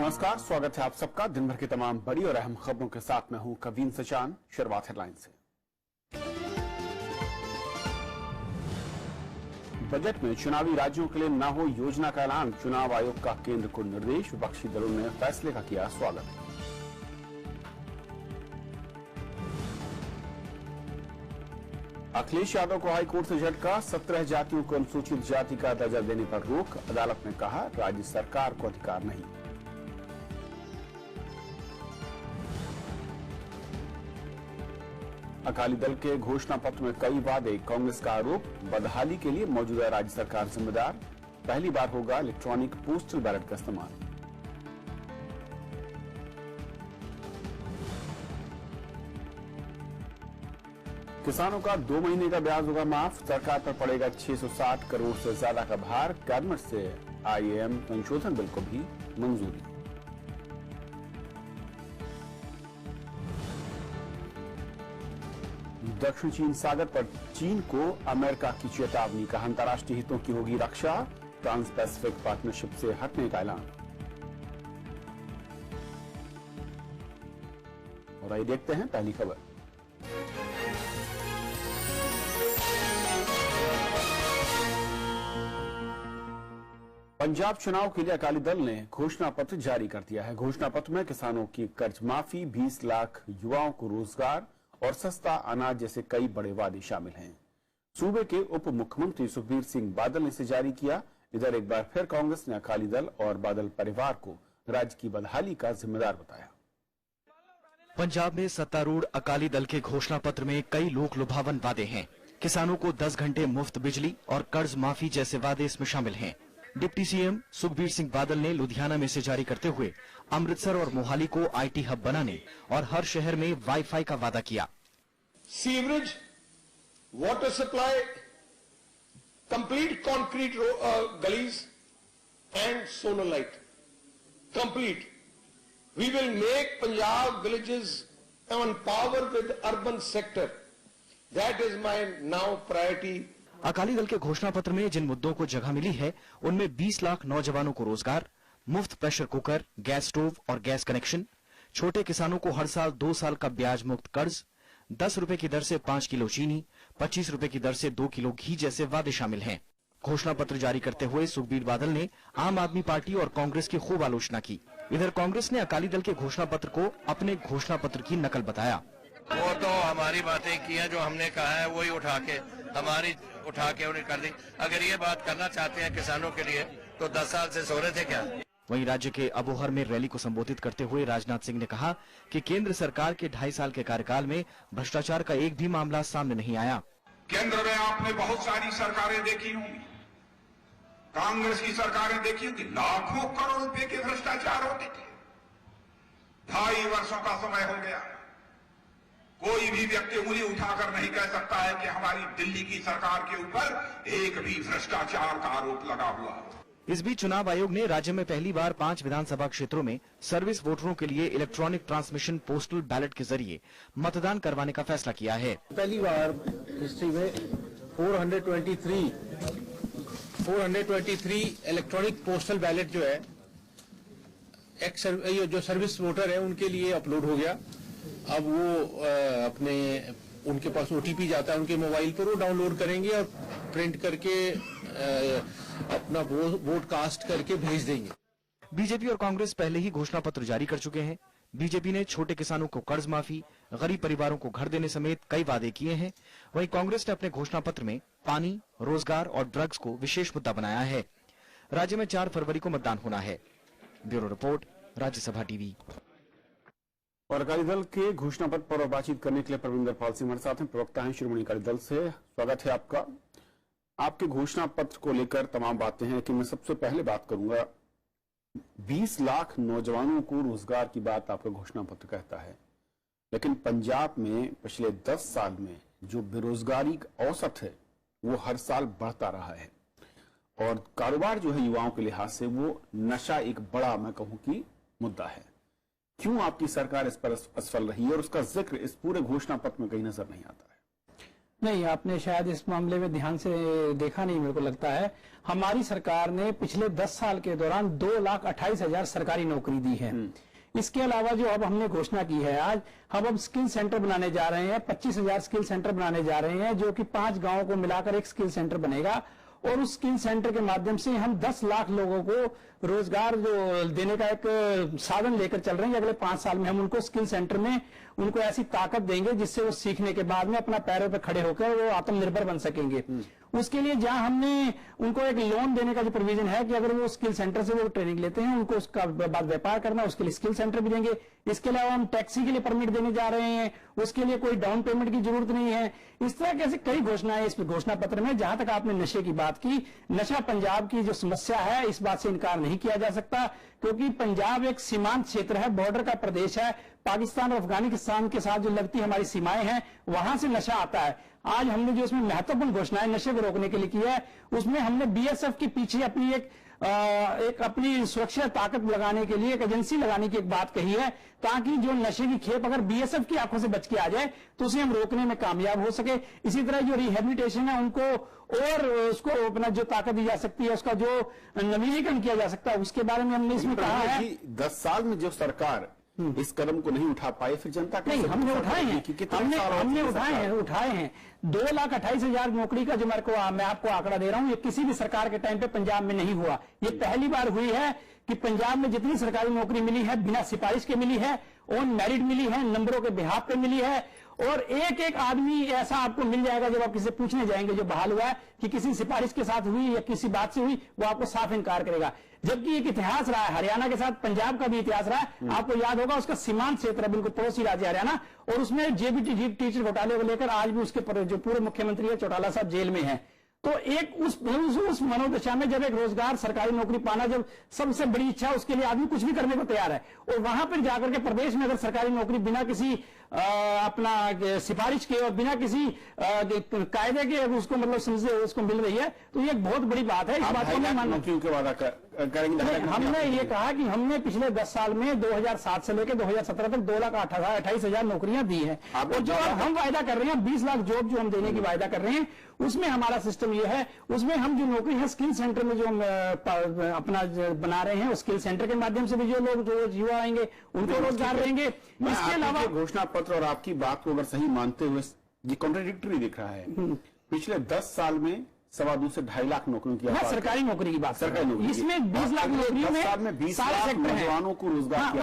नमस्कार, स्वागत है आप सबका दिन भर की तमाम बड़ी और अहम खबरों के साथ मैं हूं कवीन सचान। शुरुआत हेडलाइन से। बजट में चुनावी राज्यों के लिए न हो योजना का ऐलान, चुनाव आयोग का केंद्र को निर्देश, विपक्षी दलों ने फैसले का किया स्वागत। अखिलेश यादव को हाईकोर्ट से झटका, 17 जातियों को अनुसूचित जाति का दर्जा देने पर रोक, अदालत ने कहा राज्य सरकार को अधिकार नहीं। अकाली दल के घोषणा पत्र में कई वादे, कांग्रेस का आरोप बदहाली के लिए मौजूदा राज्य सरकार जिम्मेदार, पहली बार होगा इलेक्ट्रॉनिक पोस्टल बैलेट का इस्तेमाल। किसानों का 2 महीने का ब्याज होगा माफ, सरकार पर पड़ेगा 660 करोड़ से ज्यादा का भार, कैबिनेट से आईएएम संशोधन बिल को भी मंजूरी। दक्षिण चीन सागर पर चीन को अमेरिका की चेतावनी, कहा अंतर्राष्ट्रीय हितों की होगी रक्षा, ट्रांस पैसिफिक पार्टनरशिप से हटने का ऐलान। और आइए देखते हैं पहली खबर। पंजाब चुनाव के लिए अकाली दल ने घोषणा पत्र जारी कर दिया है। घोषणा पत्र में किसानों की कर्ज माफी, 20 लाख युवाओं को रोजगार और सस्ता अनाज जैसे कई बड़े वादे शामिल हैं। सूबे के उप मुख्यमंत्री सुखबीर सिंह बादल ने इसे जारी किया। इधर एक बार फिर कांग्रेस ने अकाली दल और बादल परिवार को राज्य की बदहाली का जिम्मेदार बताया। पंजाब में सत्तारूढ़ अकाली दल के घोषणा पत्र में कई लोक लुभावन वादे हैं। किसानों को 10 घंटे मुफ्त बिजली और कर्ज माफी जैसे वादे इसमें शामिल हैं। डिप्टी सीएम सुखबीर सिंह बादल ने लुधियाना में इसे जारी करते हुए अमृतसर और मोहाली को आईटी हब बनाने और हर शहर में वाईफाई का वादा किया। Sewerage, water supply, complete concrete गलीज and solar light complete. We will make Punjab villages empower with urban sector. That is my now priority. Akali Dal के घोषणा पत्र में जिन मुद्दों को जगह मिली है उनमें 20 लाख नौजवानों को रोजगार, मुफ्त प्रेशर कुकर, गैस स्टोव और गैस कनेक्शन, छोटे किसानों को हर साल 2 साल का ब्याज मुक्त कर्ज, 10 रुपए की दर से 5 किलो चीनी, 25 रुपए की दर से 2 किलो घी जैसे वादे शामिल हैं। घोषणा पत्र जारी करते हुए सुखबीर बादल ने आम आदमी पार्टी और कांग्रेस की खूब आलोचना की। इधर कांग्रेस ने अकाली दल के घोषणा पत्र को अपने घोषणा पत्र की नकल बताया। वो तो हमारी बातें की हैं, जो हमने कहा है वही उठा के उन्हें कर दी। अगर ये बात करना चाहते हैं किसानों के लिए तो 10 साल से सो रहे थे क्या? वहीं राज्य के अबोहर में रैली को संबोधित करते हुए राजनाथ सिंह ने कहा कि केंद्र सरकार के 2.5 साल के कार्यकाल में भ्रष्टाचार का एक भी मामला सामने नहीं आया। केंद्र में आपने बहुत सारी सरकारें देखी होंगी, कांग्रेस की सरकारें देखी होंगी, लाखों करोड़ रुपए के भ्रष्टाचार होते थे। 2.5 वर्षों का समय हो गया, कोई भी व्यक्ति उंगली उठाकर नहीं कह सकता है कि हमारी दिल्ली की सरकार के ऊपर एक भी भ्रष्टाचार का आरोप लगा हुआ हो। इस बीच चुनाव आयोग ने राज्य में पहली बार 5 विधानसभा क्षेत्रों में सर्विस वोटरों के लिए इलेक्ट्रॉनिक ट्रांसमिशन पोस्टल बैलेट के जरिए मतदान करवाने का फैसला किया है। पहली बार हिस्ट्री में 423 इलेक्ट्रॉनिक पोस्टल बैलेट जो है जो सर्विस वोटर है उनके लिए अपलोड हो गया। अब वो उनके पास ओटीपी जाता है उनके मोबाइल पर, वो डाउनलोड करेंगे और प्रिंट करके अपना वोट कास्ट करके भेज देंगे। बीजेपी और कांग्रेस पहले ही घोषणा पत्र जारी कर चुके हैं। बीजेपी ने छोटे किसानों को कर्ज माफी, गरीब परिवारों को घर देने समेत कई वादे किए हैं। वहीं कांग्रेस ने अपने घोषणा पत्र में पानी, रोजगार और ड्रग्स को विशेष मुद्दा बनाया है। राज्य में 4 फरवरी को मतदान होना है। Bureau report, Rajya Sabha TV. और अकाली दल के घोषणा पत्र पर बातचीत करने के लिए प्रविंदर पाल सिंह हमारे साथ हैं, प्रवक्ता हैं शिरोमणि अकाली दल से। स्वागत है आपका। आपके घोषणा पत्र को लेकर तमाम बातें हैं, लेकिन मैं सबसे पहले बात करूंगा 20 लाख नौजवानों को रोजगार की बात आपका घोषणा पत्र कहता है, लेकिन पंजाब में पिछले 10 साल में जो बेरोजगारी का औसत है वो हर साल बढ़ता रहा है और कारोबार जो है युवाओं के लिहाज से वो नशा एक बड़ा, मैं कहूं कि मुद्दा है। क्यों आपकी सरकार इस पर असफल रही है और उसका जिक्र इस पूरे घोषणा पत्र में कहीं नजर नहीं आता है? नहीं, आपने शायद इस मामले में ध्यान से देखा नहीं, मेरे को लगता है। हमारी सरकार ने पिछले 10 साल के दौरान 2,28,000 सरकारी नौकरी दी है। इसके अलावा जो अब हमने घोषणा की है आज, हम स्किल सेंटर बनाने जा रहे हैं, 25,000 स्किल सेंटर बनाने जा रहे हैं, जो कि 5 गांवों को मिलाकर एक स्किल सेंटर बनेगा। और उस स्किल सेंटर के माध्यम से हम 10 लाख लोगों को रोजगार जो देने का एक साधन लेकर चल रहे हैं। अगले 5 साल में हम उनको स्किल सेंटर में उनको ऐसी ताकत देंगे जिससे वो सीखने के बाद में अपना पैरों पर खड़े होकर वो आत्मनिर्भर बन सकेंगे। उसके लिए जहां हमने उनको एक लोन देने का जो प्रोविजन है कि अगर वो स्किल सेंटर से वो ट्रेनिंग लेते हैं, उनको उसका बाद व्यापार करना, उसके लिए स्किल सेंटर भी देंगे। इसके अलावा हम टैक्सी के लिए परमिट देने जा रहे हैं, उसके लिए कोई डाउन पेमेंट की जरूरत नहीं है। इस तरह के ऐसे कई घोषणाएं इस घोषणा पत्र में। जहां तक आपने नशे की बात की, नशा पंजाब की जो समस्या है, इस बात से इनकार नहीं किया जा सकता, क्योंकि पंजाब एक सीमांत क्षेत्र है, बॉर्डर का प्रदेश है। पाकिस्तान और अफगानिस्तान के साथ जो लगती हमारी सीमाएं हैं, वहां से नशा आता है। आज हमने जो इसमें महत्वपूर्ण घोषणाएं नशे को रोकने के लिए की है, उसमें हमने बीएसएफ के पीछे अपनी एक अपनी सुरक्षा ताकत लगाने के लिए एक एजेंसी लगाने की एक बात कही है, ताकि जो नशे की खेप अगर बीएसएफ की आंखों से बच के आ जाए तो उसे हम रोकने में कामयाब हो सके। इसी तरह जो रिहेबिलिटेशन है उनको और उसको अपना जो ताकत दी जा सकती है, उसका जो नवीनीकरण किया जा सकता है, उसके बारे में हमने इसमें कहा है कि 10 साल में जो सरकार इस कदम को नहीं उठा पाई, फिर जनता नहीं, हमने उठाए हैं, हमने उठाए हैं 2,28,000 नौकरी का जो मैं आपको आंकड़ा दे रहा हूं, ये किसी भी सरकार के टाइम पे पंजाब में नहीं हुआ। ये पहली बार हुई है कि पंजाब में जितनी सरकारी नौकरी मिली है, बिना सिफारिश के मिली है, ऑन मेरिट मिली है, नंबरों के बिहाफ पे मिली है। और एक एक आदमी ऐसा आपको मिल जाएगा, जब आप किसी पूछने जाएंगे जो बहाल हुआ है कि किसी सिफारिश के साथ हुई या किसी बात से हुई, वो आपको साफ इनकार करेगा। जबकि एक इतिहास रहा है, हरियाणा के साथ पंजाब का भी इतिहास रहा है। आपको याद होगा, उसका सीमांत क्षेत्र है, बिल्कुल पड़ोसी राज्य हरियाणा, और उसमें जेबीटी टीचर घोटाले को लेकर आज भी उसके जो पूर्व मुख्यमंत्री है चौटाला साहब जेल में है। तो एक उस मनोदशा में जब एक रोजगार सरकारी नौकरी पाना जब सबसे बड़ी इच्छा, उसके लिए आदमी कुछ भी करने को तैयार है। और वहां पर जाकर के प्रदेश में अगर सरकारी नौकरी बिना किसी अपना सिफारिश के और बिना किसी कायदे के उसको मतलब समझे उसको मिल रही है, तो ये एक बहुत बड़ी बात है। इस बात को मैं मानना के वादा करेंगे। हमने ये कहा कि हमने पिछले 10 साल में 2007 से लेकर 2017 तक 2,28,000 नौकरियां दी है। और जो हम वायदा कर रहे हैं 20 लाख जॉब जो हम देने की वायदा कर रहे हैं, उसमें हमारा सिस्टम ये है, उसमें हम जो नौकरी है स्किल सेंटर में जो हम अपना बना रहे हैं, उस स्किल सेंटर के माध्यम से भी जो लोग जो युवा आएंगे उनको रोजगार देंगे। इसके अलावा घोषणा पत्र और आपकी बात को अगर सही मानते हुए ये कॉन्ट्राडिक्टरी दिख रहा है। पिछले 10 साल में 2.25 से 2.5 लाख नौकरियों की सरकारी नौकरी की बात, सरकारी नौकरी, इसमें 20 लाख नौकरियों में 20 लाख नौजवानों को रोजगार,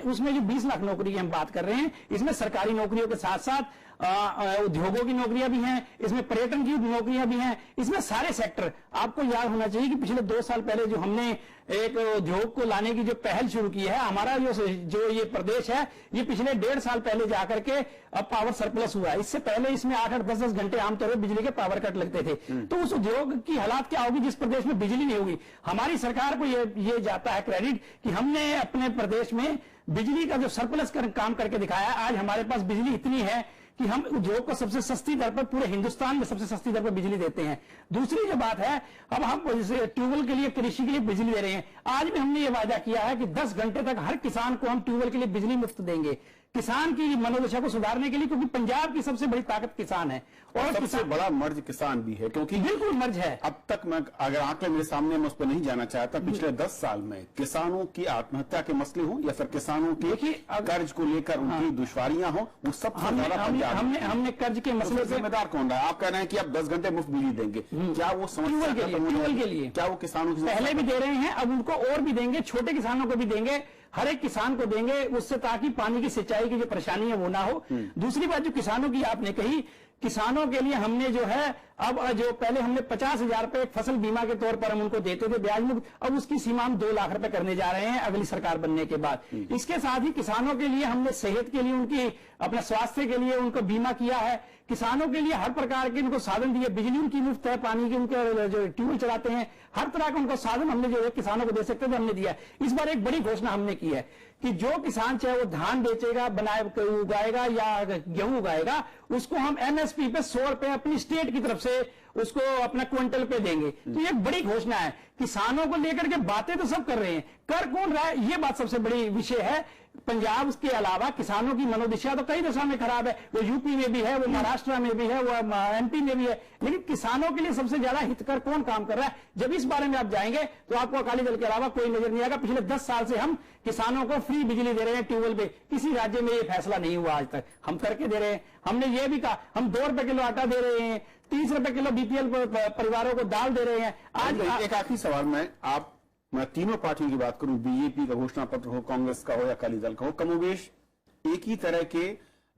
उसमें जो 20 लाख नौकरी की हम बात कर रहे हैं, इसमें सरकारी नौकरियों के साथ साथ उद्योगों की नौकरियां भी हैं, इसमें पर्यटन की नौकरियां भी हैं, इसमें सारे सेक्टर। आपको याद होना चाहिए कि पिछले 2 साल पहले जो हमने एक उद्योग को लाने की जो पहल शुरू की है, हमारा जो ये प्रदेश है, ये पिछले 1.5 साल पहले जाकर के अब पावर सरप्लस हुआ है। इससे पहले इसमें 8-8, 10-10 घंटे आमतौर पर बिजली के पावर कट लगते थे। तो उस उद्योग की हालात क्या होगी जिस प्रदेश में बिजली नहीं होगी? हमारी सरकार को ये जाता है क्रेडिट कि हमने अपने प्रदेश में बिजली का जो सरप्लस काम करके दिखाया। आज हमारे पास बिजली इतनी है कि हम उद्योग को सबसे सस्ती दर पर, पूरे हिंदुस्तान में सबसे सस्ती दर पर बिजली देते हैं। दूसरी जो बात है, अब हम ट्यूबवेल के लिए, कृषि के लिए बिजली दे रहे हैं। आज भी हमने ये वादा किया है कि 10 घंटे तक हर किसान को हम ट्यूबवेल के लिए बिजली मुफ्त देंगे, किसान की मनोदशा को सुधारने के लिए, क्योंकि पंजाब की सबसे बड़ी ताकत किसान है और सबसे बड़ा मर्ज किसान भी है, क्योंकि बिल्कुल मर्ज है। अब तक मैं अगर आंकड़े मेरे सामने, मैं उस पर नहीं जाना चाहता, पिछले 10 साल में किसानों की आत्महत्या के मसले हों या फिर किसानों के कर्ज को लेकर उनकी दुश्वारियां हों, वो सबसे ज्यादा हमने कर्ज के मसले से जिम्मेदार कौन रहा है? आप कह रहे हैं कि आप 10 घंटे मुफ्त बिजली देंगे, क्या वो समस्या के लिए क्या वो किसानों की पहले भी दे रहे हैं, अब उनको और भी देंगे, छोटे किसानों को भी देंगे, हर एक किसान को देंगे, उससे ताकि पानी की सिंचाई की जो परेशानी है वो ना हो। दूसरी बात जो किसानों की आपने कही, किसानों के लिए हमने जो है अब जो पहले हमने 50,000 रुपए फसल बीमा के तौर पर हम उनको देते थे ब्याज मुक्त, अब उसकी सीमा हम 2 लाख रुपए करने जा रहे हैं अगली सरकार बनने के बाद। इसके साथ ही किसानों के लिए हमने सेहत के लिए, उनकी अपने स्वास्थ्य के लिए उनको बीमा किया है। किसानों के लिए हर प्रकार के उनको साधन दिए, बिजली उनकी मुफ्त है, पानी के उनके जो ट्यूबवेल चलाते हैं, हर तरह का उनको साधन हमने जो है किसानों को दे सकते थे, हमने दिया। इस बार एक बड़ी घोषणा हमने की है कि जो किसान चाहे वो धान बेचेगा, उगाएगा या गेहूं उगाएगा, उसको हम एमएसपी पे 100 रुपए अपनी स्टेट की तरफ से उसको अपना क्विंटल पे देंगे। तो ये बड़ी घोषणा है। किसानों को लेकर के बातें तो सब कर रहे हैं, कर कौन रहा है, ये बात सबसे बड़ी विषय है। पंजाब के अलावा किसानों की मनोदशा तो कई दिशा में खराब है, वो यूपी में भी है, वो महाराष्ट्र में भी है, वो एमपी में भी है, लेकिन किसानों के लिए सबसे ज्यादा हितकर कौन काम कर रहा है? जब इस बारे में आप जाएंगे तो आपको अकाली दल के अलावा कोई नजर नहीं आएगा। पिछले 10 साल से हम किसानों को फ्री बिजली दे रहे हैं ट्यूबवेल पे, किसी राज्य में ये फैसला नहीं हुआ आज तक, हम करके दे रहे हैं। हमने ये भी कहा हम 2 रुपए किलो आटा दे रहे हैं, 30 रुपए किलो बीपीएल परिवारों को दाल दे रहे हैं। आज एक आखिरी सवाल मैं तीनों पार्टियों की बात करूं, बीजेपी का घोषणा पत्र हो, कांग्रेस का हो या अकाली दल का हो, कमोबेश एक ही तरह के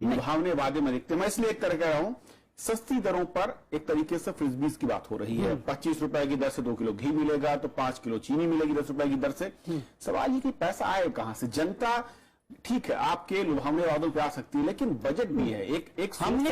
लुभावने वादे में दिखते हैं। मैं इसलिए एक तरह कह रहा हूं, सस्ती दरों पर एक तरीके से फ्रिस्बीज की बात हो रही है। 25 रुपए की दर से 2 किलो घी मिलेगा तो 5 किलो चीनी मिलेगी 10 रुपए की दर से। सवाल ये कि पैसा आए कहां से? जनता ठीक है आपके लुभावने वादों पे आ सकती है, लेकिन बजट भी है, एक हमने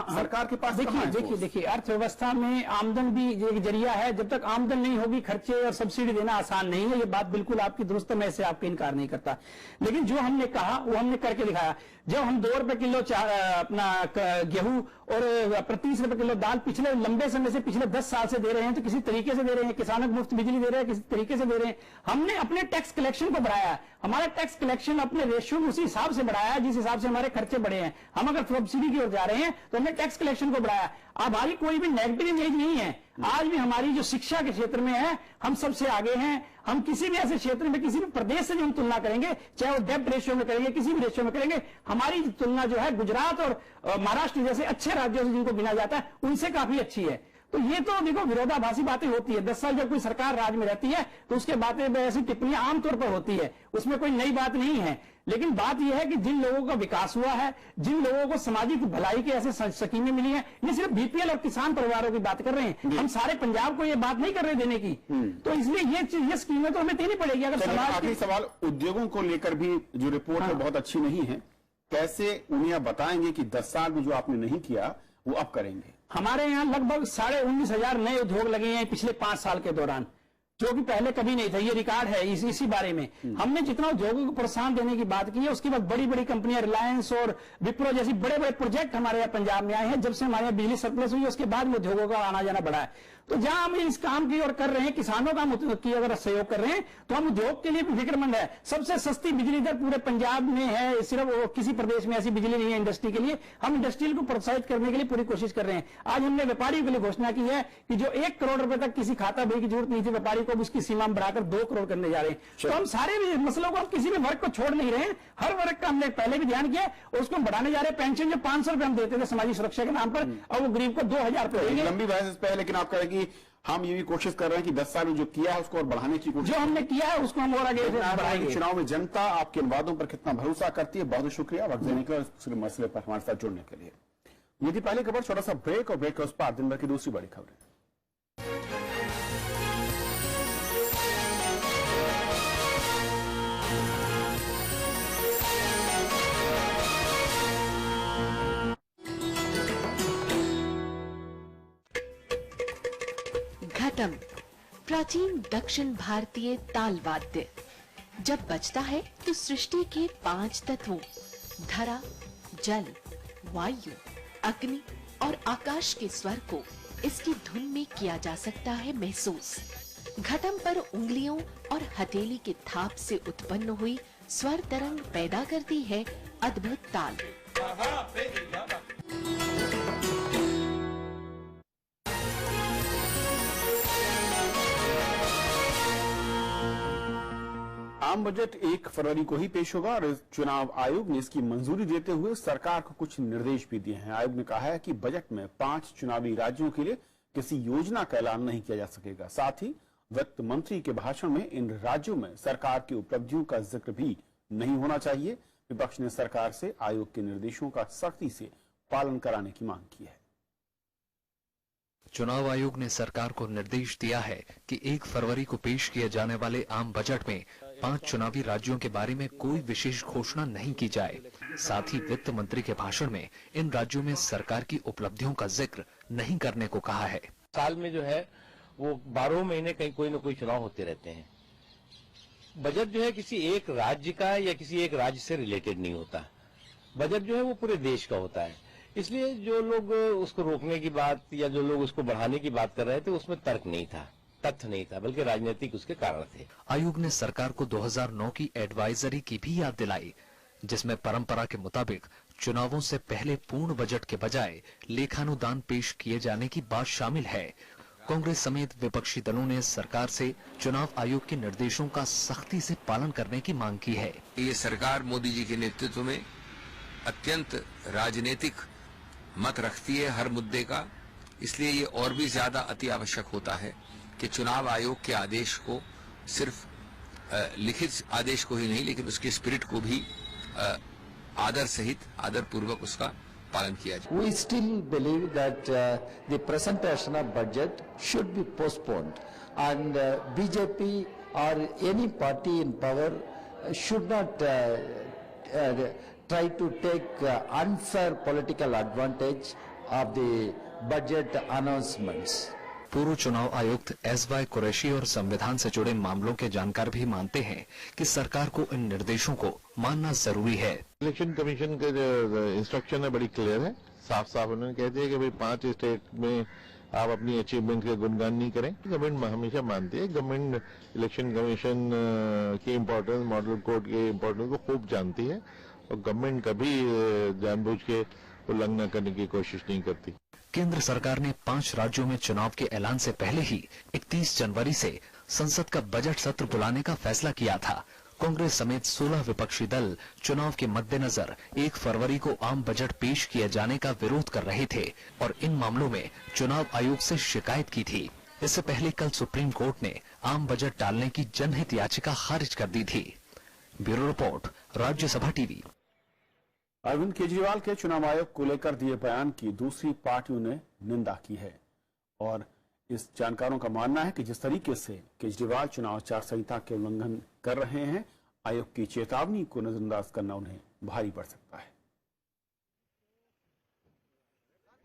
सरकार के पास। देखिए अर्थव्यवस्था में आमदन भी एक जरिया है, जब तक आमदन नहीं होगी खर्चे और सब्सिडी देना आसान नहीं है, ये बात बिल्कुल आपकी दुरुस्त है, मैं इससे आपका इनकार नहीं करता। लेकिन जो हमने कहा वो हमने करके दिखाया। जब हम 2 रुपए किलो अपना गेहूं और 30 रुपए किलो दाल पिछले लंबे समय से, पिछले 10 साल से दे रहे हैं, तो किसी तरीके से दे रहे हैं, किसानों को मुफ्त बिजली दे रहे हैं, किसी तरीके से दे रहे हैं। हमने अपने टैक्स कलेक्शन को बढ़ाया, हमारा टैक्स कलेक्शन अपने रेशियो उसी हिसाब से बढ़ाया जिस हिसाब से हमारे खर्चे बढ़े हैं। हम अगर सब्सिडी की ओर जा रहे हैं तो हमने टैक्स कलेक्शन को बढ़ाया। अब हमारी कोई भी नेगेटिव इमेज नहीं है, आज भी हमारी जो शिक्षा के क्षेत्र में है हम सबसे आगे हैं। हम किसी भी ऐसे क्षेत्र में, किसी भी प्रदेश से जो हम तुलना करेंगे, चाहे वो डेब्ट रेशियो में करेंगे, किसी भी रेशियो में करेंगे, हमारी तुलना जो है गुजरात और महाराष्ट्र जैसे अच्छे राज्यों से जिनको गिना जाता है उनसे काफी अच्छी है। तो ये तो देखो विरोधाभासी बातें होती है। 10 साल जब कोई सरकार राज में रहती है तो उसके बातें में ऐसी टिप्पणियां आमतौर पर होती है, उसमें कोई नई बात नहीं है। लेकिन बात यह है कि जिन लोगों का विकास हुआ है, जिन लोगों को सामाजिक भलाई की ऐसे स्कीमें मिली है, ये सिर्फ बीपीएल और किसान परिवारों की बात कर रहे हैं, हम सारे पंजाब को ये बात नहीं कर रहे देने की। तो इसलिए ये स्कीमें तो हमें देनी पड़ेगी। अगर आखिरी सवाल, उद्योगों को लेकर भी जो रिपोर्ट है बहुत अच्छी नहीं है, कैसे उन्हें आप बताएंगे कि 10 साल में जो आपने नहीं किया वो अब करेंगे? हमारे यहाँ लगभग 19,500 नए उद्योग लगे हैं पिछले 5 साल के दौरान, जो कि पहले कभी नहीं था। ये रिकॉर्ड है इसी बारे में। हमने जितना उद्योगों को प्रोत्साहन देने की बात की है, उसके बाद बड़ी बड़ी कंपनियां रिलायंस और विप्रो जैसी बड़े बड़े प्रोजेक्ट हमारे यहाँ पंजाब में आए हैं। जब से हमारे यहाँ बिजली सरप्लस हुई उसके बाद में उद्योगों का आना जाना बढ़ा है। तो जहां हम इस काम की ओर कर रहे हैं, किसानों का की अगर सहयोग कर रहे हैं, तो हम उद्योग के लिए भी फिक्रमंद है। सबसे सस्ती बिजली दर पूरे पंजाब में है, सिर्फ किसी प्रदेश में ऐसी बिजली नहीं है इंडस्ट्री के लिए। हम इंडस्ट्रियल को प्रोत्साहित करने के लिए पूरी कोशिश कर रहे हैं। आज हमने व्यापारियों के लिए घोषणा की है कि जो 1 करोड़ रुपए तक किसी खाता भरी की जरूरत नहीं थी व्यापारी को, उसकी सीमा बढ़ाकर 2 करोड़ करने जा रहे हैं। तो हम सारे मसलों को, हम किसी भी वर्ग को छोड़ नहीं रहे हैं, हर वर्ग का हमने पहले भी ध्यान किया और उसको बढ़ाने जा रहे हैं। पेंशन जो 500 रुपए हम देते थे सामाजिक सुरक्षा के नाम पर, अब वो गरीब को 2,000 रुपए देंगे। लंबी बहस इस पे, लेकिन आप कहें कि हम ये भी कोशिश कर रहे हैं कि 10 साल में जो किया है उसको और बढ़ाने की कोशिश, जो हमने किया है उसको हम और आगे बढ़ाएंगे। चुनाव में जनता आपके इन वादों पर कितना भरोसा करती है। बहुत शुक्रिया वक्त देने के लिए, मसले पर हमारे साथ जुड़ने के लिए। ये थी पहली खबर। छोटा सा ब्रेक और ब्रेक के उस पार दिन भर की दूसरी बड़ी खबरें। घटम प्राचीन दक्षिण भारतीय ताल वाद्य जब बजता है तो सृष्टि के 5 तत्वों धरा, जल, वायु, अग्नि और आकाश के स्वर को इसकी धुन में किया जा सकता है महसूस। घटम पर उंगलियों और हथेली के थाप से उत्पन्न हुई स्वर तरंग पैदा करती है अद्भुत ताल। आम बजट 1 फरवरी को ही पेश होगा और चुनाव आयोग ने इसकी मंजूरी देते हुए सरकार को कुछ निर्देश भी दिए हैं। आयोग ने कहा है कि बजट में 5 चुनावी राज्यों के लिए किसी योजना का ऐलान नहीं किया जा सकेगा। साथ ही वित्त मंत्री के भाषण में इन राज्यों में सरकार की उपलब्धियों का जिक्र भी नहीं होना चाहिए। विपक्ष ने सरकार से आयोग के निर्देशों का सख्ती से पालन कराने की मांग की है। चुनाव आयोग ने सरकार को निर्देश दिया है कि 1 फरवरी को पेश किए जाने वाले आम बजट में 5 चुनावी राज्यों के बारे में कोई विशेष घोषणा नहीं की जाए। साथ ही वित्त मंत्री के भाषण में इन राज्यों में सरकार की उपलब्धियों का जिक्र नहीं करने को कहा है। साल में जो है वो 12 महीने कहीं कोई न कोई चुनाव होते रहते हैं। बजट जो है किसी एक राज्य का या किसी एक राज्य से रिलेटेड नहीं होता। बजट जो है वो पूरे देश का होता है। इसलिए जो लोग उसको रोकने की बात या जो लोग उसको बढ़ाने की बात कर रहे थे उसमें तर्क नहीं था। तथ्य नहीं था, बल्कि राजनीतिक उसके कारण थे। आयोग ने सरकार को 2009 की एडवाइजरी की भी याद दिलाई, जिसमें परंपरा के मुताबिक चुनावों से पहले पूर्ण बजट के बजाय लेखानुदान पेश किए जाने की बात शामिल है। कांग्रेस समेत विपक्षी दलों ने सरकार से चुनाव आयोग के निर्देशों का सख्ती से पालन करने की मांग की है। ये सरकार मोदी जी के नेतृत्व में अत्यंत राजनीतिक मत रखती है हर मुद्दे का, इसलिए ये और भी ज्यादा अति आवश्यक होता है कि चुनाव आयोग के आदेश को सिर्फ लिखित आदेश को ही नहीं, लेकिन उसके स्पिरिट को भी आदर सहित आदर पूर्वक उसका पालन किया जाए। We still believe that the presentation of budget should be postponed, and BJP or any party in power should not try to take unfair political advantage of the budget announcements. पूर्व चुनाव आयुक्त एस.वाई. कुरैशी और संविधान से जुड़े मामलों के जानकार भी मानते हैं कि सरकार को इन निर्देशों को मानना जरूरी है। इलेक्शन कमीशन के जो इंस्ट्रक्शन है बड़ी क्लियर है, साफ साफ उन्होंने कह दिया कि भाई 5 स्टेट में आप अपनी अचीवमेंट के गुणगान नहीं करें। गवर्नमेंट हमेशा मानती है, गवर्नमेंट इलेक्शन कमीशन की इम्पोर्टेंस, मॉडल कोड के इम्पोर्टेंस को खूब जानती है और गवर्नमेंट कभी जानबूझ के उल्लंघना करने की कोशिश नहीं करती। केंद्र सरकार ने 5 राज्यों में चुनाव के ऐलान से पहले ही 31 जनवरी से संसद का बजट सत्र बुलाने का फैसला किया था। कांग्रेस समेत 16 विपक्षी दल चुनाव के मद्देनजर 1 फरवरी को आम बजट पेश किए जाने का विरोध कर रहे थे और इन मामलों में चुनाव आयोग से शिकायत की थी। इससे पहले कल सुप्रीम कोर्ट ने आम बजट टालने की जनहित याचिका खारिज कर दी थी। Bureau report, Rajya Sabha TV. Arvind Kejriwal के चुनाव आयोग को लेकर दिए बयान की दूसरी पार्टियों ने निंदा की है और इस जानकारों का मानना है कि जिस तरीके से केजरीवाल चुनाव आचार संहिता के उल्लंघन कर रहे हैं, आयोग की चेतावनी को नजरअंदाज करना उन्हें भारी पड़ सकता है।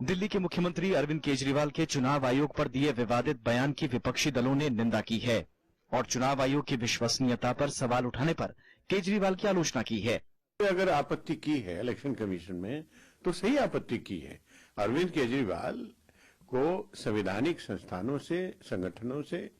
दिल्ली के मुख्यमंत्री अरविंद केजरीवाल के चुनाव आयोग पर दिए विवादित बयान की विपक्षी दलों ने निंदा की है और चुनाव आयोग की विश्वसनीयता पर सवाल उठाने पर केजरीवाल की आलोचना की है। अगर आपत्ति की है इलेक्शन कमीशन में तो सही आपत्ति की है। अरविंद केजरीवाल को संवैधानिक संस्थानों से, संगठनों से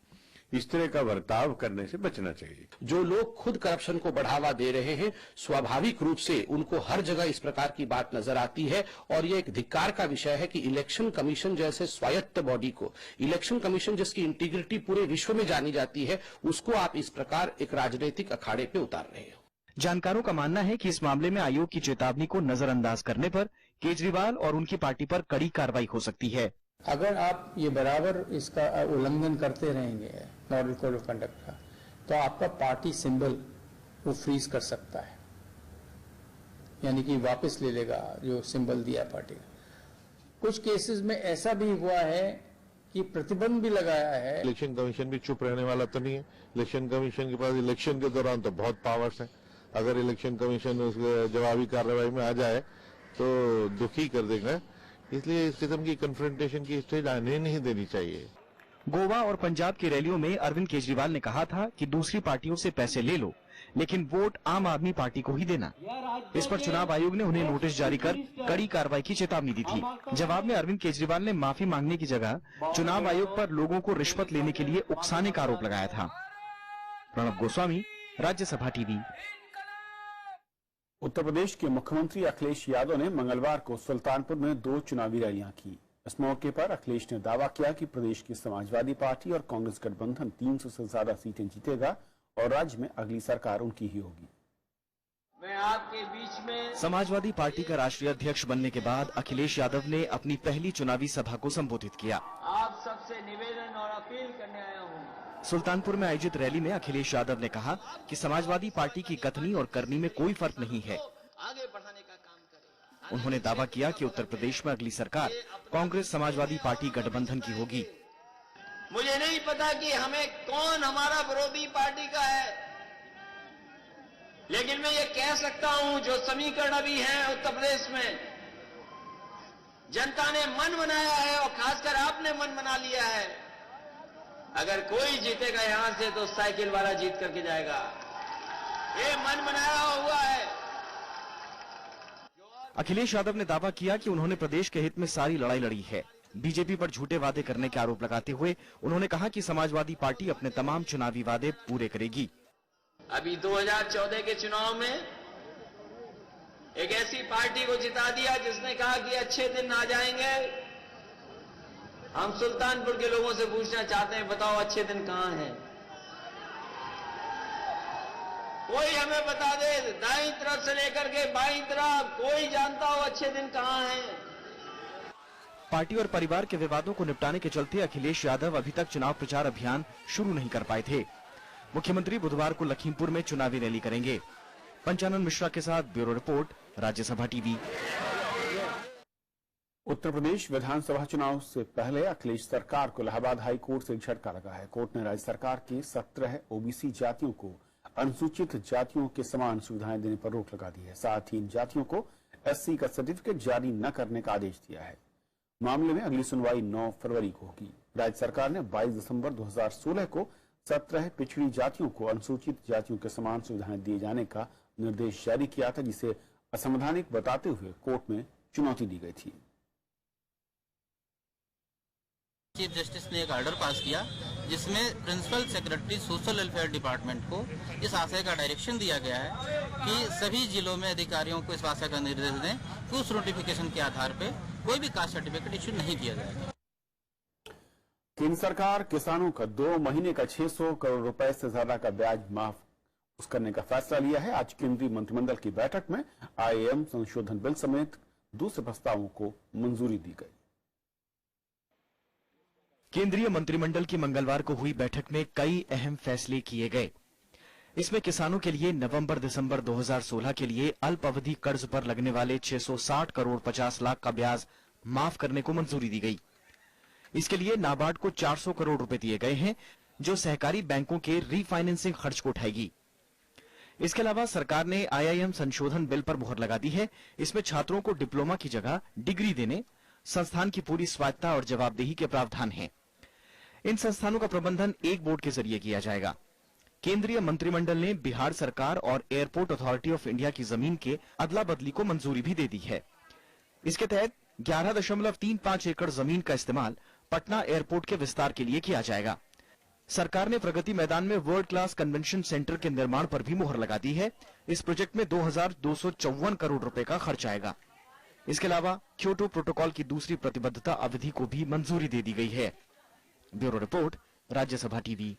इस तरह का बर्ताव करने से बचना चाहिए। जो लोग खुद करप्शन को बढ़ावा दे रहे हैं, स्वाभाविक रूप से उनको हर जगह इस प्रकार की बात नजर आती है और ये एक धिक्कार का विषय है कि इलेक्शन कमीशन जैसे स्वायत्त बॉडी को, इलेक्शन कमीशन जिसकी इंटीग्रिटी पूरे विश्व में जानी जाती है, उसको आप इस प्रकार एक राजनीतिक अखाड़े पे उतार रहे हो। जानकारों का मानना है कि इस मामले में आयोग की चेतावनी को नजरअंदाज करने पर केजरीवाल और उनकी पार्टी पर कड़ी कार्रवाई हो सकती है। अगर आप ये बराबर इसका उल्लंघन करते रहेंगे मॉडल कोड ऑफ कंडक्ट का, तो आपका पार्टी सिंबल वो फ्रीज कर सकता है, यानी कि वापस ले लेगा जो सिंबल दिया पार्टी का। कुछ केसेस में ऐसा भी हुआ है कि प्रतिबंध भी लगाया है। इलेक्शन कमीशन भी चुप रहने वाला तो नहीं है। इलेक्शन कमीशन के पास इलेक्शन के दौरान तो बहुत पावर्स हैं। अगर इलेक्शन कमीशन उस जवाबी कार्रवाई में आ जाए तो दुखी कर देगा, इसलिए इस किस्म की कन्फ्रंटेशन की स्टेज आने नहीं देनी चाहिए। गोवा और पंजाब की रैलियों में अरविंद केजरीवाल ने कहा था कि दूसरी पार्टियों से पैसे ले लो, लेकिन वोट आम आदमी पार्टी को ही देना। इस पर चुनाव आयोग ने उन्हें नोटिस जारी कर कड़ी कार्रवाई की चेतावनी दी थी। जवाब में अरविंद केजरीवाल ने माफी मांगने की जगह चुनाव आयोग पर लोगों को रिश्वत लेने के लिए उकसाने का आरोप लगाया था। प्रणब गोस्वामी, राज्यसभा टीवी। उत्तर प्रदेश के मुख्यमंत्री अखिलेश यादव ने मंगलवार को सुल्तानपुर में 2 चुनावी रैलियां की। इस मौके पर अखिलेश ने दावा किया कि प्रदेश की समाजवादी पार्टी और कांग्रेस गठबंधन 300 से ज्यादा सीटें जीतेगा और राज्य में अगली सरकार उनकी ही होगी। मैं आपके बीच में समाजवादी पार्टी का राष्ट्रीय अध्यक्ष बनने के बाद अखिलेश यादव ने अपनी पहली चुनावी सभा को संबोधित किया। आप सबसे निवेदन और अपील करने आया हूँ। सुल्तानपुर में आयोजित रैली में अखिलेश यादव ने कहा कि समाजवादी पार्टी की कथनी और करनी में कोई फर्क नहीं है। आगे बढ़ाने का काम करें। उन्होंने दावा किया कि उत्तर प्रदेश में अगली सरकार कांग्रेस समाजवादी पार्टी गठबंधन की होगी। मुझे नहीं पता कि हमें कौन हमारा विरोधी पार्टी का है, लेकिन मैं ये कह सकता हूं जो समीकरण अभी है उत्तर प्रदेश में, जनता ने मन बनाया है और खासकर आपने मन बना लिया है। अगर कोई जीतेगा यहां से तो साइकिल वाला जीत करके जाएगा, ये मन बनाया हुआ है। अखिलेश यादव ने दावा किया कि उन्होंने प्रदेश के हित में सारी लड़ाई लड़ी है बीजेपी पर झूठे वादे करने के आरोप लगाते हुए उन्होंने कहा कि समाजवादी पार्टी अपने तमाम चुनावी वादे पूरे करेगी। अभी 2014 के चुनाव में एक ऐसी पार्टी को जिता दिया जिसने कहा कि अच्छे दिन आ जाएंगे। हम सुल्तानपुर के लोगों से पूछना चाहते हैं, बताओ अच्छे दिन कहां हैं? कोई हमें बता दे, दाईं तरफ से लेकर के बाईं तरफ, कोई जानता हो अच्छे दिन कहां हैं? पार्टी और परिवार के विवादों को निपटाने के चलते अखिलेश यादव अभी तक चुनाव प्रचार अभियान शुरू नहीं कर पाए थे। मुख्यमंत्री बुधवार को लखीमपुर में चुनावी रैली करेंगे। पंचानन मिश्रा के साथ bureau report, Rajya Sabha TV. Uttar Pradesh विधानसभा चुनाव से पहले अखिलेश सरकार को इलाहाबाद हाई कोर्ट से झटका लगा है। कोर्ट ने राज्य सरकार की 17 ओबीसी जातियों को अनुसूचित जातियों के समान सुविधाएं देने पर रोक लगा दी है। साथ ही इन जातियों को एससी का सर्टिफिकेट जारी न करने का आदेश दिया है। मामले में अगली सुनवाई 9 फरवरी को होगी। राज्य सरकार ने 22 दिसंबर 2016 को 17 पिछड़ी जातियों को अनुसूचित जातियों के समान सुविधाएं दिए जाने का निर्देश जारी किया था, जिसे असंवैधानिक बताते हुए कोर्ट में चुनौती दी गई थी। चीफ जस्टिस ने एक ऑर्डर पास किया जिसमें principal secretary social welfare department को इस आशय का डायरेक्शन दिया गया है कि सभी जिलों में अधिकारियों को इस आशय का निर्देश दें कि उस नोटिफिकेशन के आधार पर कोई भी कास्ट सर्टिफिकेट इश्यू नहीं किया जाएगा। केंद्र सरकार किसानों का 2 महीने का 600 करोड़ रुपए से ज्यादा का ब्याज माफ करने का फैसला लिया है। आज केंद्रीय मंत्रिमंडल की बैठक में आईएएम संशोधन बिल समेत दूसरे प्रस्तावों को मंजूरी दी गई। केंद्रीय मंत्रिमंडल की मंगलवार को हुई बैठक में कई अहम फैसले किए गए। इसमें किसानों के लिए नवंबर-दिसंबर 2016 के लिए अल्प अवधि कर्ज पर लगने वाले 660 करोड़ 50 लाख का ब्याज माफ करने को मंजूरी दी गई। इसके लिए नाबार्ड को 400 करोड़ रुपए दिए गए हैं, जो सहकारी बैंकों के रीफाइनेंसिंग खर्च को उठाएगी। इसके अलावा सरकार ने आईआईएम संशोधन बिल पर मुहर लगा दी है। इसमें छात्रों को डिप्लोमा की जगह डिग्री देने, संस्थान की पूरी स्वायत्तता और जवाबदेही के प्रावधान हैं। इन संस्थानों का प्रबंधन एक बोर्ड के जरिए किया जाएगा। केंद्रीय मंत्रिमंडल ने बिहार सरकार और एयरपोर्ट अथॉरिटी ऑफ इंडिया की जमीन के अदला बदली को मंजूरी भी दे दी है। इसके तहत 11.35 एकड़ जमीन का इस्तेमाल पटना एयरपोर्ट के विस्तार के लिए किया जाएगा। सरकार ने प्रगति मैदान में वर्ल्ड क्लास कन्वेंशन सेंटर के निर्माण पर भी मुहर लगा दी है। इस प्रोजेक्ट में 2254 करोड़ रुपए का खर्च आएगा। इसके अलावा क्योटो प्रोटोकॉल की दूसरी प्रतिबद्धता अवधि को भी मंजूरी दे दी गई है। Bureau report, Rajya Sabha TV.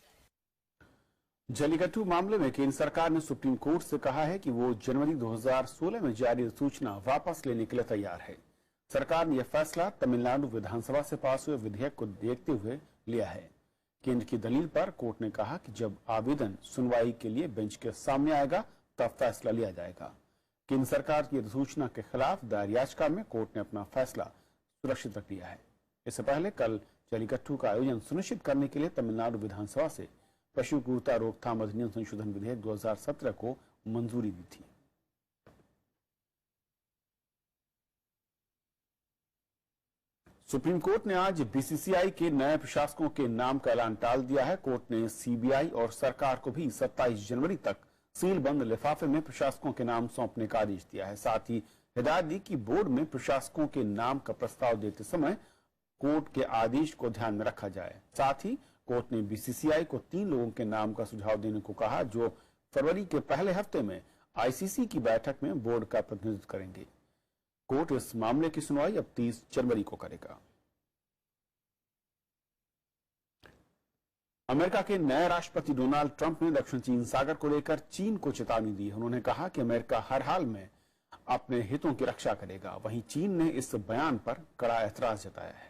Jallikattu मामले में केंद्र सरकार ने सुप्रीम कोर्ट से कहा है कि वो जनवरी 2016 में जारी सूचना वापस लेने के लिए तैयार है। सरकार ने यह फैसला तमिलनाडु विधानसभा से पास हुए विधेयक को देखते हुए लिया है। केंद्र की दलील पर कोर्ट ने कहा कि जब आवेदन सुनवाई के लिए बेंच के सामने आएगा तब फैसला लिया जाएगा। केंद्र सरकार की अधिसूचना के खिलाफ दायर याचिका में कोर्ट ने अपना फैसला सुरक्षित रख लिया है। इससे पहले कल जलीकट्टू का आयोजन सुनिश्चित करने के लिए तमिलनाडु विधानसभा से पशु क्रूरता रोकथाम अधिनियम संशोधन विधेयक 2017 को मंजूरी दी थी। सुप्रीम कोर्ट ने आज बीसीसीआई के नए प्रशासकों के नाम का ऐलान टाल दिया है। कोर्ट ने सीबीआई और सरकार को भी 27 जनवरी तक सील बंद लिफाफे में प्रशासकों के नाम सौंपने का आदेश दिया है। साथ ही हिदायत दी कि बोर्ड में प्रशासकों के नाम का प्रस्ताव देते समय कोर्ट के आदेश को ध्यान में रखा जाए। साथ ही कोर्ट ने बीसीसीआई को 3 लोगों के नाम का सुझाव देने को कहा, जो फरवरी के पहले हफ्ते में आईसीसी की बैठक में बोर्ड का प्रतिनिधित्व करेंगे। कोर्ट इस मामले की सुनवाई अब 30 जनवरी को करेगा। अमेरिका के नए राष्ट्रपति डोनाल्ड ट्रंप ने दक्षिण चीन सागर को लेकर चीन को चेतावनी दी है। उन्होंने कहा कि अमेरिका हर हाल में अपने हितों की रक्षा करेगा। वहीं चीन ने इस बयान पर कड़ा एतराज जताया है।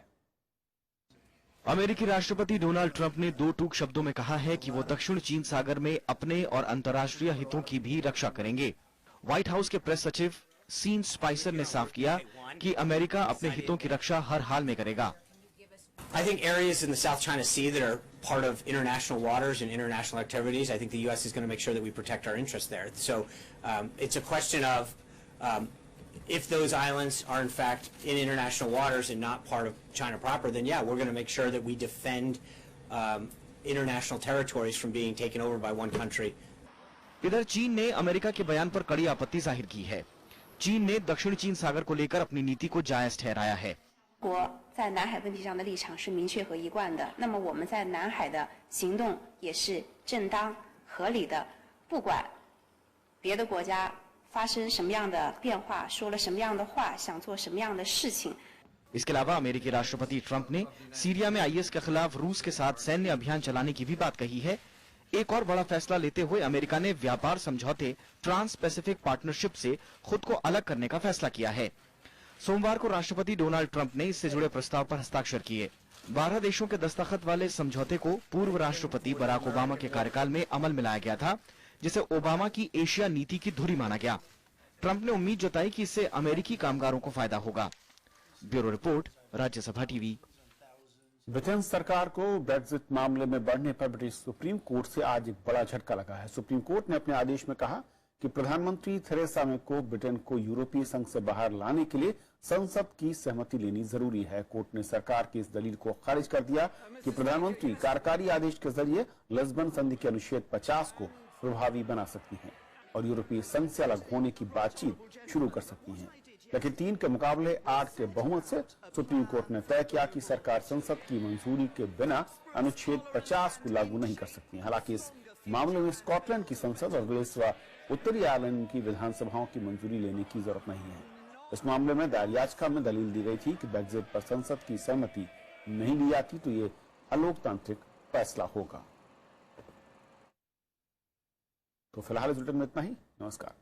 अमेरिकी राष्ट्रपति डोनाल्ड ट्रंप ने 2 टूक शब्दों में कहा है कि वो दक्षिण चीन सागर में अपने और अंतर्राष्ट्रीय हितों की भी रक्षा करेंगे। व्हाइट हाउस के प्रेस सचिव सीन स्पाइसर ने साफ किया कि अमेरिका अपने हितों की रक्षा हर हाल में करेगा। I think areas in the South China Sea that are part of international waters and international activities, I think the U.S. is going to make sure that we protect our interests there. So it's a question of if those islands are in fact in international waters and not part of China proper, then yeah, we're going to make sure that we defend international territories from being taken over by one country. इधर चीन ने America के बयान पर कड़ी आपत्ति जाहिर की है। चीन ने दक्षिण चीन सागर को लेकर अपनी नीति को जायज ठहराया है। 在南海问题上的立场是明确和一贯的。那么我们在南海的行动也是正当合理的，不管别的国家发生什么样的变化，说了什么样的话，想做什么样的事情。इसके अलावा अमेरिकी राष्ट्रपति ट्रंप ने सीरिया में आईएस के खिलाफ रूस के साथ सैन्य अभियान चलाने की भी बात कही है। एक और बड़ा फैसला लेते हुए अमेरिका ने व्यापार समझौते ट्रांस पैसिफिक पार्टनरशिप से खुद को अलग करने का फैसला किया है। सोमवार को राष्ट्रपति डोनाल्ड ट्रंप ने इससे जुड़े प्रस्ताव पर हस्ताक्षर किए। 12 देशों के दस्तखत वाले समझौते को पूर्व राष्ट्रपति बराक ओबामा के कार्यकाल में अमल में लाया गया था, जिसे ओबामा की एशिया नीति की धुरी माना गया। ट्रंप ने उम्मीद जताई कि इससे अमेरिकी कामगारों को फायदा होगा। Bureau report, Rajya Sabha TV. Britain सरकार को ब्रेक्जिट मामले में बढ़ने पर ब्रिटिश सुप्रीम कोर्ट से आज एक बड़ा झटका लगा है। सुप्रीम कोर्ट ने अपने आदेश में कहा कि प्रधानमंत्री थेरेसा मे को ब्रिटेन को यूरोपीय संघ से बाहर लाने के लिए संसद की सहमति लेनी जरूरी है। कोर्ट ने सरकार की इस दलील को खारिज कर दिया कि प्रधानमंत्री कार्यकारी आदेश के जरिए लिस्बन संधि के अनुच्छेद 50 को प्रभावी बना सकती हैं और यूरोपीय संघ से अलग होने की बातचीत शुरू कर सकती हैं। लेकिन 3 के मुकाबले 8 के बहुमत से सुप्रीम कोर्ट ने तय किया कि सरकार संसद की मंजूरी के बिना अनुच्छेद 50 को लागू नहीं कर सकती। हालांकि इस मामले में स्कॉटलैंड की संसद और वेल्स व उत्तरी आयरलैंड की विधानसभाओं की मंजूरी लेने की जरूरत नहीं है। इस मामले में दायर याचिका में दलील दी गई थी कि ब्रेक्जिट पर संसद की सहमति नहीं ली जाती तो ये अलोकतांत्रिक फैसला होगा। तो फिलहाल इस बुलेटिन में इतना ही। नमस्कार।